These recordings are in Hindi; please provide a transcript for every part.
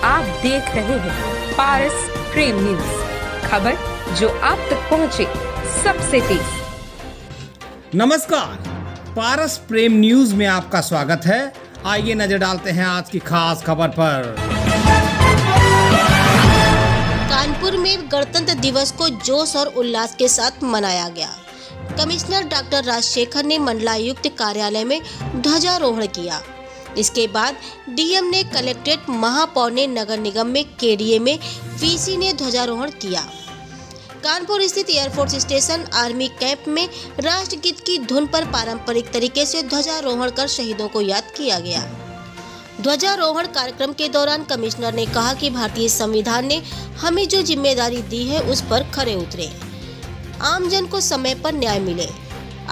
आप देख रहे हैं पारस प्रेम न्यूज, खबर जो आप तक पहुंचे सबसे तेज। नमस्कार, पारस प्रेम न्यूज में आपका स्वागत है। आइए नजर डालते हैं आज की खास खबर पर। कानपुर में गणतंत्र दिवस को जोश और उल्लास के साथ मनाया गया। कमिश्नर डॉक्टर राजशेखर ने मंडलायुक्त कार्यालय में ध्वजारोहण किया। इसके बाद डीएम ने कलेक्ट्रेट, महापौर ने नगर निगम में, केडीए में वीसी ने ध्वजारोहण किया। कानपुर स्थित एयरफोर्स स्टेशन आर्मी कैंप में राष्ट्रगीत की धुन पर पारंपरिक तरीके से ध्वजारोहण कर शहीदों को याद किया गया। ध्वजारोहण कार्यक्रम के दौरान कमिश्नर ने कहा कि भारतीय संविधान ने हमें जो जिम्मेदारी दी है उस पर खरे उतरे, आमजन को समय पर न्याय मिले।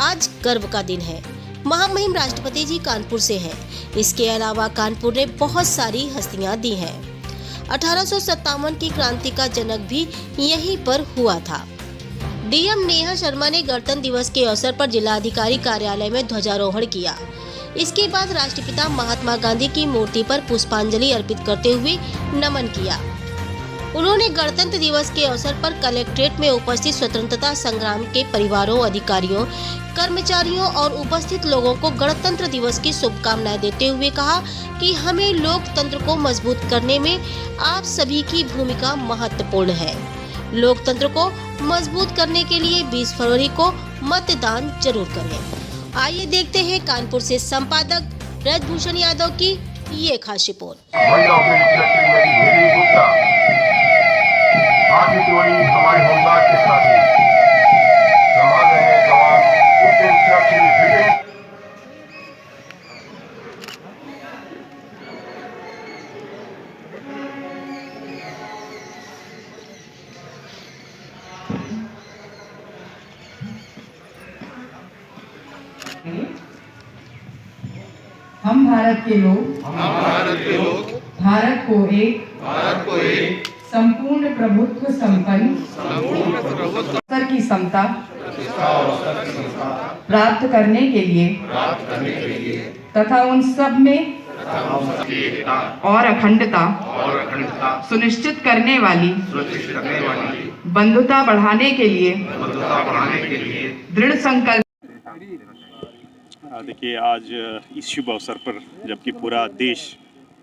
आज गर्व का दिन है। महामहिम राष्ट्रपति जी कानपुर से हैं। इसके अलावा कानपुर ने बहुत सारी हस्तियां दी हैं। 1857 की क्रांति का जनक भी यहीं पर हुआ था। डीएम नेहा शर्मा ने गणतंत्र दिवस के अवसर पर जिलाधिकारी कार्यालय में ध्वजारोहण किया। इसके बाद राष्ट्रपिता महात्मा गांधी की मूर्ति पर पुष्पांजलि अर्पित करते हुए नमन किया। उन्होंने गणतंत्र दिवस के अवसर पर कलेक्ट्रेट में उपस्थित स्वतंत्रता संग्राम के परिवारों, अधिकारियों, कर्मचारियों और उपस्थित लोगों को गणतंत्र दिवस की शुभकामनाएं देते हुए कहा कि हमें लोकतंत्र को मजबूत करने में आप सभी की भूमिका महत्वपूर्ण है। लोकतंत्र को मजबूत करने के लिए 20 फरवरी को मतदान जरूर करें। आइए देखते हैं कानपुर से संपादक ब्रजभूषण यादव की ये खास रिपोर्ट। हमारे होमगार्ड के साथी संभाल रहे हैं जवान उप इंस्पेक्टर श्री विपिन। हम भारत के लोग भारत को एक संपूर्ण प्रभुत्व संपन्न स्तर की समता प्राप्त करने के लिए तथा उन सब में और अखंडता सुनिश्चित करने वाली बंधुता बढ़ाने के लिए दृढ़ संकल्प। देखिए, आज इस शुभ अवसर पर जबकि पूरा देश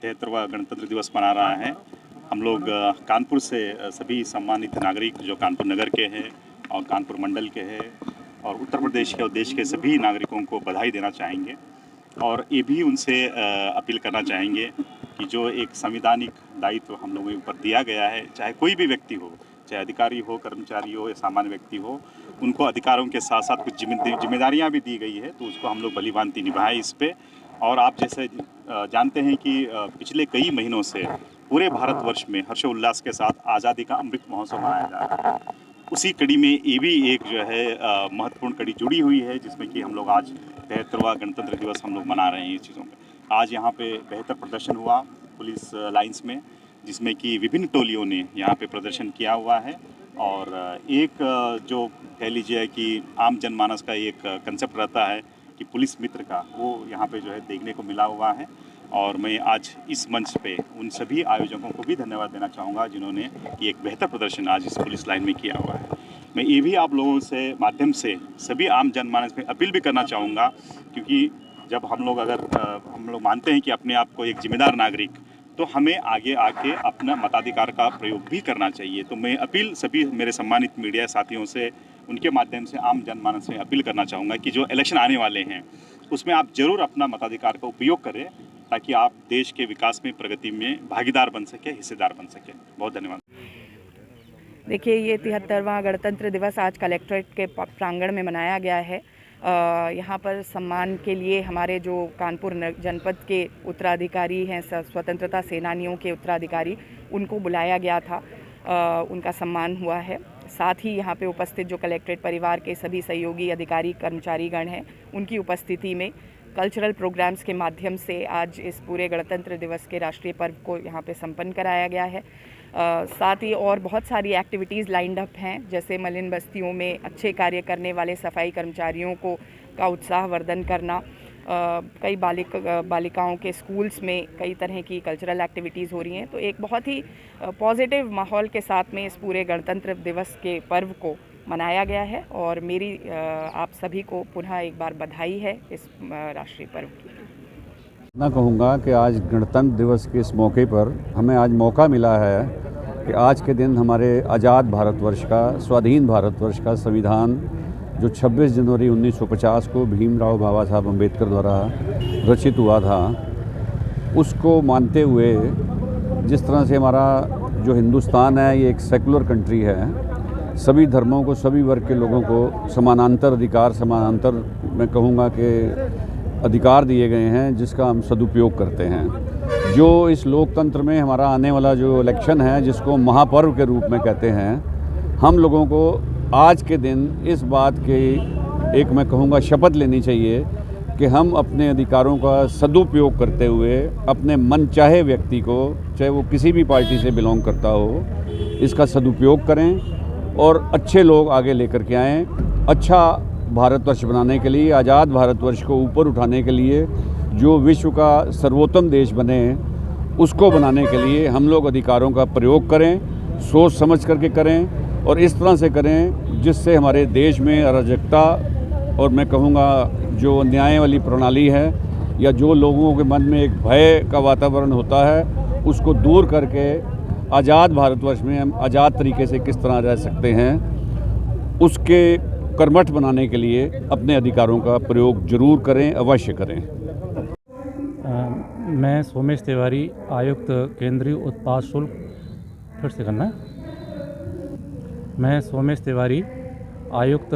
73वां गणतंत्र दिवस मना रहा है, हम लोग कानपुर से सभी सम्मानित नागरिक जो कानपुर नगर के हैं और कानपुर मंडल के हैं और उत्तर प्रदेश के और देश के सभी नागरिकों को बधाई देना चाहेंगे और ये भी उनसे अपील करना चाहेंगे कि जो एक संवैधानिक दायित्व हम लोगों के ऊपर दिया गया है, चाहे कोई भी व्यक्ति हो, चाहे अधिकारी हो, कर्मचारी हो या सामान्य व्यक्ति हो, उनको अधिकारों के साथ साथ कुछ जिम्मेदारियां भी दी गई है, तो उसको हम लोग भलीभांति निभाएं इस पे। और आप जैसे जानते हैं कि पिछले कई महीनों से पूरे भारतवर्ष में हर्षोल्लास के साथ आज़ादी का अमृत महोत्सव मनाया जा रहा है। उसी कड़ी में ये भी एक जो है महत्वपूर्ण कड़ी जुड़ी हुई है, जिसमें कि हम लोग आज 73वां गणतंत्र दिवस हम लोग मना रहे हैं। इस चीज़ों पे आज यहाँ पे बेहतर प्रदर्शन हुआ पुलिस लाइन्स में, जिसमें कि विभिन्न टोलियों ने यहाँ पे प्रदर्शन किया हुआ है। और एक जो कह लीजिए कि आम जनमानस का एक कंसेप्ट रहता है कि पुलिस मित्र का, वो यहाँ पे जो है देखने को मिला हुआ है। और मैं आज इस मंच पे उन सभी आयोजकों को भी धन्यवाद देना चाहूँगा जिन्होंने एक बेहतर प्रदर्शन आज इस पुलिस लाइन में किया हुआ है। मैं ये भी आप लोगों से माध्यम से सभी आम जनमानस में अपील भी करना चाहूँगा, क्योंकि जब हम लोग मानते हैं कि अपने आप को एक जिम्मेदार नागरिक, तो हमें आगे आके अपना मताधिकार का प्रयोग भी करना चाहिए। तो मैं अपील सभी मेरे सम्मानित मीडिया साथियों से, उनके माध्यम से आम जनमानस में अपील करना चाहूँगा कि जो इलेक्शन आने वाले हैं उसमें आप जरूर अपना मताधिकार का उपयोग करें, ताकि आप देश के विकास में, प्रगति में भागीदार बन सके, हिस्सेदार बन सके। बहुत धन्यवाद। देखिए, ये 73वां गणतंत्र दिवस आज कलेक्ट्रेट के प्रांगण में मनाया गया है। यहाँ पर सम्मान के लिए हमारे जो कानपुर जनपद के उत्तराधिकारी हैं, स्वतंत्रता सेनानियों के उत्तराधिकारी, उनको बुलाया गया था। उनका सम्मान हुआ है। साथ ही यहाँ पे उपस्थित जो कलेक्ट्रेट परिवार के सभी सहयोगी अधिकारी, कर्मचारीगण हैं, उनकी उपस्थिति में कल्चरल प्रोग्राम्स के माध्यम से आज इस पूरे गणतंत्र दिवस के राष्ट्रीय पर्व को यहाँ पे संपन्न कराया गया है। साथ ही और बहुत सारी एक्टिविटीज़ लाइंड अप हैं, जैसे मलिन बस्तियों में अच्छे कार्य करने वाले सफाई कर्मचारियों का उत्साहवर्धन करना, कई बालिकाओं के स्कूल्स में कई तरह की कल्चरल एक्टिविटीज़ हो रही हैं। तो एक बहुत ही पॉजिटिव माहौल के साथ में इस पूरे गणतंत्र दिवस के पर्व को मनाया गया है और मेरी आप सभी को पुनः एक बार बधाई है इस राष्ट्रीय पर्व की। मैं कहूँगा कि आज गणतंत्र दिवस के इस मौके पर हमें आज मौका मिला है कि आज के दिन हमारे आज़ाद भारतवर्ष का, स्वाधीन भारतवर्ष का संविधान जो 26 जनवरी 1950 को भीमराव बाबा साहब अम्बेडकर द्वारा रचित हुआ था, उसको मानते हुए जिस तरह से हमारा जो हिंदुस्तान है ये एक सेकुलर कंट्री है, सभी धर्मों को, सभी वर्ग के लोगों को समानांतर अधिकार, समानांतर मैं कहूँगा कि अधिकार दिए गए हैं जिसका हम सदुपयोग करते हैं। जो इस लोकतंत्र में हमारा आने वाला जो इलेक्शन है जिसको महापर्व के रूप में कहते हैं, हम लोगों को आज के दिन इस बात की एक मैं कहूँगा शपथ लेनी चाहिए कि हम अपने अधिकारों का सदुपयोग करते हुए अपने मनचाहे व्यक्ति को, चाहे वो किसी भी पार्टी से बिलोंग करता हो, इसका सदुपयोग करें और अच्छे लोग आगे लेकर के आएँ। अच्छा भारतवर्ष बनाने के लिए, आज़ाद भारतवर्ष को ऊपर उठाने के लिए, जो विश्व का सर्वोत्तम देश बने उसको बनाने के लिए हम लोग अधिकारों का प्रयोग करें, सोच समझ करके करें और इस तरह से करें जिससे हमारे देश में अराजकता और मैं कहूँगा जो न्याय वाली प्रणाली है या जो लोगों के मन में एक भय का वातावरण होता है उसको दूर करके आज़ाद भारतवर्ष में हम आज़ाद तरीके से किस तरह रह सकते हैं उसके कर्मठ बनाने के लिए अपने अधिकारों का प्रयोग जरूर करें, अवश्य करें। मैं सोमेश तिवारी, आयुक्त केंद्रीय उत्पाद शुल्क, फिर से करना है। मैं सोमेश तिवारी, आयुक्त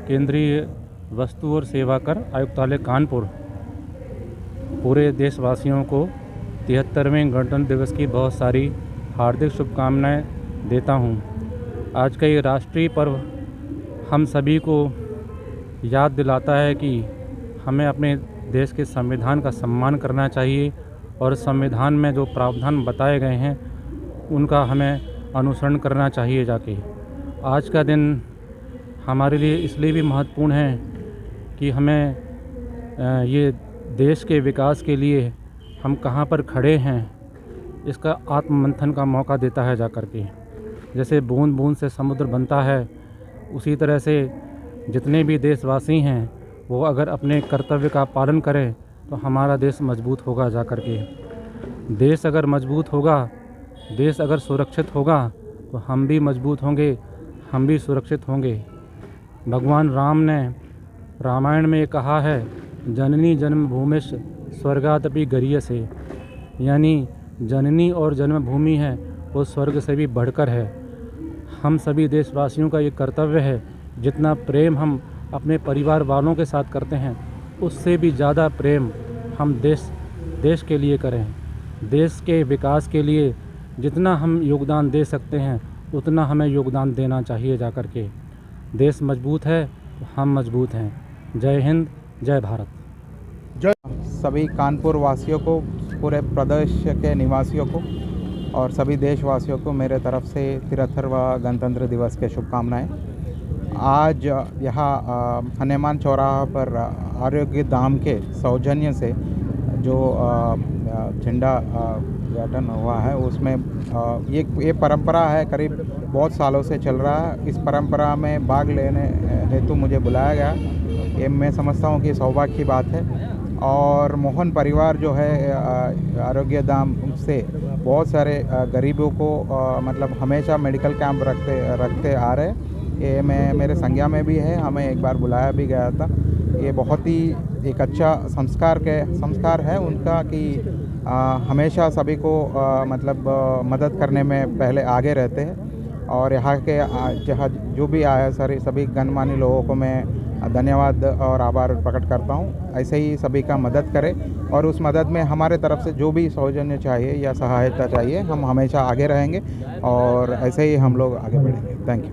केंद्रीय वस्तु और सेवा कर, आयुक्तालय कानपुर, पूरे देशवासियों को 73वें गणतंत्र दिवस की बहुत सारी हार्दिक शुभकामनाएं देता हूं। आज का ये राष्ट्रीय पर्व हम सभी को याद दिलाता है कि हमें अपने देश के संविधान का सम्मान करना चाहिए और संविधान में जो प्रावधान बताए गए हैं उनका हमें अनुसरण करना चाहिए जाके। आज का दिन हमारे लिए इसलिए भी महत्वपूर्ण है कि हमें ये देश के विकास के लिए हम कहाँ पर खड़े हैं इसका आत्ममंथन का मौका देता है जाकर के। जैसे बूंद बूंद से समुद्र बनता है, उसी तरह से जितने भी देशवासी हैं वो अगर अपने कर्तव्य का पालन करें तो हमारा देश मजबूत होगा जाकर के। देश अगर मजबूत होगा, देश अगर सुरक्षित होगा तो हम भी मजबूत होंगे, हम भी सुरक्षित होंगे। भगवान राम ने रामायण में कहा है, जननी जन्मभूमिश स्वर्गादपि गरीयसे, यानी जननी और जन्मभूमि है वो स्वर्ग से भी बढ़कर है। हम सभी देशवासियों का ये कर्तव्य है, जितना प्रेम हम अपने परिवार वालों के साथ करते हैं उससे भी ज़्यादा प्रेम हम देश के लिए करें। देश के विकास के लिए जितना हम योगदान दे सकते हैं उतना हमें योगदान देना चाहिए जाकर के। देश मजबूत है तो हम मजबूत हैं। जय हिंद, जय भारत। सभी कानपुर वासियों को, पूरे प्रदेश के निवासियों को और सभी देशवासियों को मेरे तरफ से 73वां गणतंत्र दिवस के शुभकामनाएं। आज यहाँ हनुमान चौराहा पर आरोग्य धाम के सौजन्य से जो झंडा उद्घाटन हुआ है उसमें ये परंपरा है, करीब बहुत सालों से चल रहा है। इस परंपरा में भाग लेने हेतु मुझे बुलाया गया। ये मैं समझता हूँ कि सौभाग्य की बात है। और मोहन परिवार जो है आरोग्य धाम से बहुत सारे गरीबों को मतलब हमेशा मेडिकल कैंप रखते आ रहे। ये मेरे संज्ञा में भी है, हमें एक बार बुलाया भी गया था। ये बहुत ही एक अच्छा संस्कार है उनका कि हमेशा सभी को मतलब मदद करने में पहले आगे रहते हैं। और यहाँ के जहाँ जो भी आया सभी गणमान्य लोगों को मैं धन्यवाद और आभार प्रकट करता हूँ। ऐसे ही सभी का मदद करें और उस मदद में हमारे तरफ से जो भी सौजन्य चाहिए या सहायता चाहिए हम हमेशा आगे रहेंगे और ऐसे ही हम लोग आगे बढ़ेंगे। Thank you.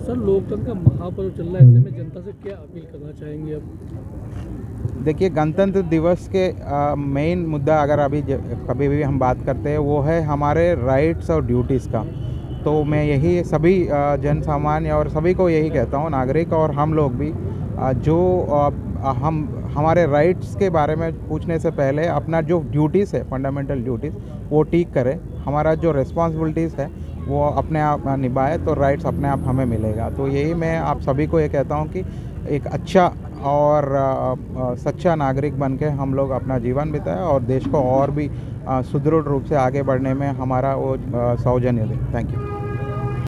सर, लोकतंत्र का महापर्व चल रहा है, ऐसे में जनता से क्या अपील करना चाहेंगे आप? देखिए, गणतंत्र दिवस के मेन मुद्दा अगर अभी कभी भी हम बात करते हैं वो है हमारे राइट्स और ड्यूटीज़ का। तो मैं यही सभी जन सामान्य और सभी को यही कहता हूँ, नागरिक और हम लोग भी जो हम हमारे राइट्स के बारे में पूछने से पहले अपना जो ड्यूटीज़ है, फंडामेंटल ड्यूटीज़, वो ठीक करें। हमारा जो रिस्पॉन्सिबिलिटीज़ है वो अपने आप निभाए तो राइट्स अपने आप हमें मिलेगा। तो यही मैं आप सभी को ये कहता हूँ कि एक अच्छा और सच्चा नागरिक बन के हम लोग अपना जीवन बिताएं और देश को और भी सुदृढ़ रूप से आगे बढ़ने में हमारा वो सौजन्य दें। Thank you.